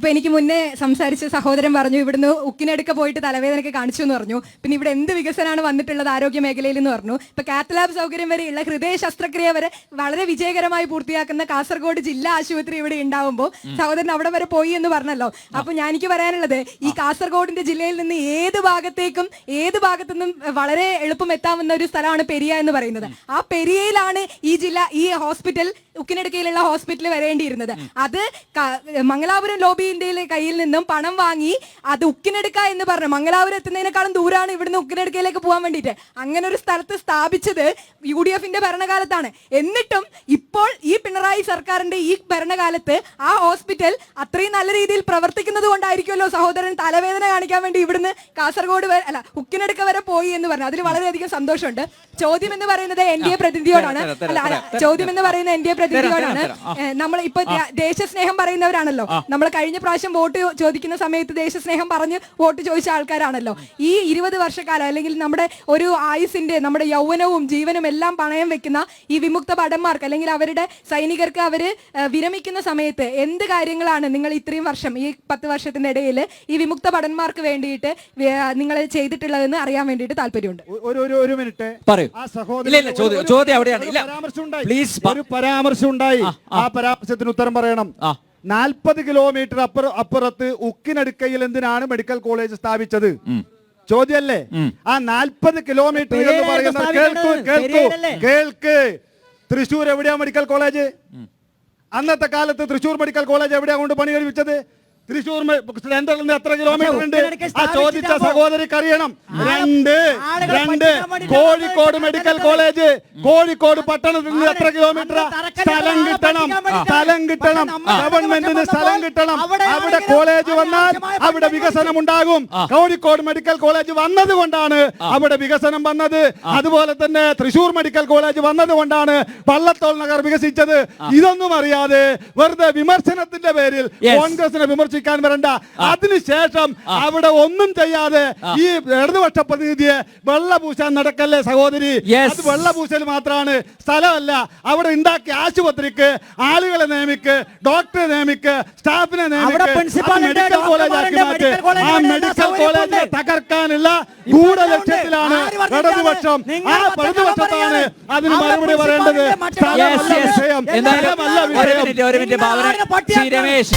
ഇപ്പൊ എനിക്ക് മുന്നേ സംസാരിച്ച സഹോദരൻ പറഞ്ഞു ഇവിടുന്ന് ഉക്കിനെടുക്ക പോയിട്ട് തലവേദനയൊക്കെ കാണിച്ചു എന്ന് പറഞ്ഞു. പിന്നെ ഇവിടെ എന്ത് വികസനമാണ് വന്നിട്ടുള്ളത് ആരോഗ്യ മേഖലയിൽ എന്ന് പറഞ്ഞു. ഇപ്പൊ കാത്തലാബ് സൗകര്യം വരെയുള്ള ഹൃദയ ശസ്ത്രക്രിയ വരെ വളരെ വിജയകരമായി പൂർത്തിയാക്കുന്ന കാസർഗോഡ് ജില്ലാ ആശുപത്രി ഇവിടെ ഉണ്ടാവുമ്പോൾ സഹോദരൻ അവിടെ വരെ പോയി എന്ന് പറഞ്ഞല്ലോ. അപ്പൊ എനിക്ക് പറയാനുള്ളത് ഈ കാസർഗോഡിന്റെ ജില്ലയിൽ നിന്ന് ഏത് ഭാഗത്തുനിന്നും വളരെ എളുപ്പം എത്താവുന്ന ഒരു സ്ഥലമാണ് പെരിയ എന്ന് പറയുന്നത്. ആ പെരിയയിലാണ് ഈ ഹോസ്പിറ്റൽ ഉക്കിനെടുക്കയിലുള്ള ഹോസ്പിറ്റൽ വരേണ്ടിയിരുന്നത്. അത് മംഗലാപുരം ലോബിന്റെ കയ്യിൽ നിന്നും പണം വാങ്ങി അത് ഉക്കിനെടുക്ക എന്ന് പറഞ്ഞു. മംഗലാപുരം എത്തുന്നതിനേക്കാളും ദൂരമാണ് ഇവിടുന്ന് ഉക്കിനെടുക്കയിലേക്ക് പോകാൻ വേണ്ടിയിട്ട്. അങ്ങനെ ഒരു സ്ഥലത്ത് സ്ഥാപിച്ചത് UDF-ന്റെ ഭരണകാലത്താണ്. എന്നിട്ടും ഇപ്പോൾ ഈ പിണറായി സർക്കാരിന്റെ ഈ ഭരണകാലത്ത് ആ ഹോസ്പിറ്റൽ അത്രയും നല്ല രീതിയിൽ പ്രവർത്തിക്കുന്നത് കൊണ്ടായിരിക്കുമല്ലോ സഹോദരൻ തലവേദന കാണിക്കാൻ വേണ്ടി ഇവിടുന്ന് കാസർഗോഡ് ഉക്കിനെടുക്ക വരെ പോയി എന്ന് പറഞ്ഞു. അതിൽ വളരെയധികം സന്തോഷമുണ്ട്. ചോദ്യം എന്ന് പറയുന്നത് NDA പ്രതിനിധിയോടാണ്. ചോദ്യം എന്ന് പറയുന്നത് NDA പ്രതിനിധിയോടാണ്. നമ്മൾ ഇപ്പൊ ദേശസ്നേഹം പറയുന്നവരാണല്ലോ. നമ്മൾ കഴിഞ്ഞ പ്രാവശ്യം വോട്ട് ചോദിക്കുന്ന സമയത്ത് ദേശസ്നേഹം പറഞ്ഞ് വോട്ട് ചോദിച്ച ആൾക്കാരാണല്ലോ. ഈ 20 വർഷക്കാലം അല്ലെങ്കിൽ നമ്മുടെ ഒരു ആയുസിന്റെ നമ്മുടെ യൗവനവും ജീവനും എല്ലാം പണയം വെക്കുന്ന ഈ വിമുക്ത ഭടന്മാർക്ക് അല്ലെങ്കിൽ അവരുടെ സൈനികർക്ക് അവര് വിരമിക്കുന്ന സമയത്ത് എന്ത് കാര്യങ്ങളാണ് നിങ്ങൾ ഇത്രയും വർഷം ഈ 10 വർഷത്തിന്റെ ഇടയിൽ ഈ വിമുക്ത ഭടന്മാർക്ക് വേണ്ടിയിട്ട് നിങ്ങൾ ചെയ്തിട്ടുള്ളതെന്ന് അറിയാൻ വേണ്ടിയിട്ട് താല്പര്യമുണ്ട്. ഒരു മിനിറ്റ് ഒരു പരാമർശം ഉണ്ടായി. ആ പരാമർശത്തിന് ഉത്തരം പറയണം. 40 കിലോമീറ്റർ അപ്പുറത്ത് ഉക്കിനടുക്കയിൽ എന്തിനാണ് മെഡിക്കൽ കോളേജ് സ്ഥാപിച്ചത്? ചോദ്യല്ലേ? ആ 40 കിലോമീറ്റർ എന്ന് പറയുന്നത് കേൾക്ക്. തൃശ്ശൂർ എവിടെയാ മെഡിക്കൽ കോളേജ്? അന്നത്തെ കാലത്ത് തൃശ്ശൂർ മെഡിക്കൽ കോളേജ് എവിടെയാ കൊണ്ട് പണി കഴിപ്പിച്ചത്? തൃശ്ശൂർ സെൻട്രലിൽ നിന്ന് എത്ര കിലോമീറ്റർ ഉണ്ട്? ആ ചോദിച്ച സഹോദരിക്ക് അറിയണം. രണ്ട് കോഴിക്കോട് മെഡിക്കൽ കോളേജ് കോഴിക്കോട് പട്ടണത്തിൽ നിന്ന് എത്ര കിലോമീറ്റർ? സ്ഥലം കിട്ടണം. ഗവൺമെന്റിന് സ്ഥലം കിട്ടണം. അവിടെ കോളേജ് വന്നാൽ അവിടെ വികസനം ഉണ്ടാകും. കോഴിക്കോട് മെഡിക്കൽ കോളേജ് വന്നത് കൊണ്ടാണ് അവിടെ വികസനം വന്നത്. അതുപോലെ തന്നെ തൃശ്ശൂർ മെഡിക്കൽ കോളേജ് വന്നത് കൊണ്ടാണ് വള്ളത്തോൾ നഗർ വികസിച്ചത്. ഇതൊന്നും അറിയാതെ വെറുതെ വിമർശനത്തിന്റെ പേരിൽ കോൺഗ്രസിനെ വിമർശിക്കാൻ വരണ്ട. അതിനുശേഷം അവിടെ ഒന്നും ചെയ്യാതെ ഈ ഇടതുപക്ഷ പ്രതിനിധിയെ വെള്ളപൂശാൻ നടക്കല്ലേ സഹോദരി? അത് വെള്ളപൂശൽ മാത്രമാണ്, സ്ഥലമല്ല. അവിടെ ഉണ്ടാക്കിയ ആശുപത്രിക്ക് ആളുകളെ നിയമിക്ക്, ഡോക്ടറെ നിയമിക്ക്, സ്റ്റാഫിനെ നിയമിക്ക്, മെഡിക്കൽ കോളേജാക്കി മാറ്റ്. ആ മെഡിക്കൽ കോളേജിനെ തകർക്കാനുള്ള ഗൂഢലക്ഷ്യത്തിലാണ് ഇടതുപക്ഷം. ആ ഇടതുപക്ഷത്താണ് അതിന് മറുപടി പറയേണ്ടത്. സ്ഥലമല്ല വിഷയം. രമേശ്